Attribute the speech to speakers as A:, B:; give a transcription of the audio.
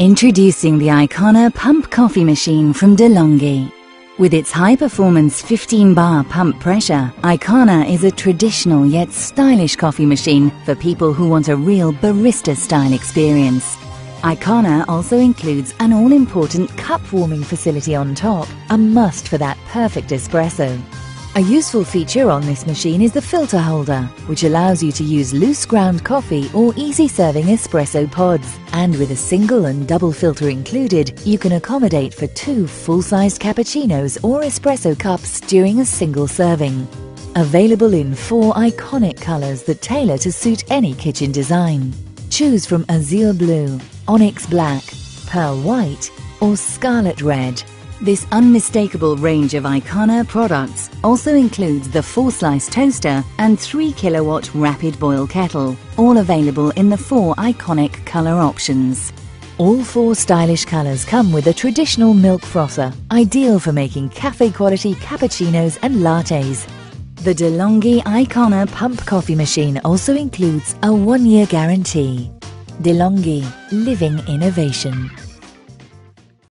A: Introducing the ICONA Pump Coffee Machine from DeLonghi. With its high-performance 15-bar pump pressure, ICONA is a traditional yet stylish coffee machine for people who want a real barista-style experience. ICONA also includes an all-important cup warming facility on top, a must for that perfect espresso. A useful feature on this machine is the filter holder, which allows you to use loose ground coffee or easy-serving espresso pods. And with a single and double filter included, you can accommodate for 2 full-sized cappuccinos or espresso cups during a single serving. Available in 4 iconic colours that tailor to suit any kitchen design. Choose from azure blue, onyx black, pearl white or scarlet red. This unmistakable range of ICONA products also includes the 4-slice toaster and 3-kilowatt rapid boil kettle, all available in the 4 iconic colour options. All 4 stylish colours come with a traditional milk frother, ideal for making cafe-quality cappuccinos and lattes. The DeLonghi Icona Pump Coffee Machine also includes a 1-year guarantee. DeLonghi, living innovation.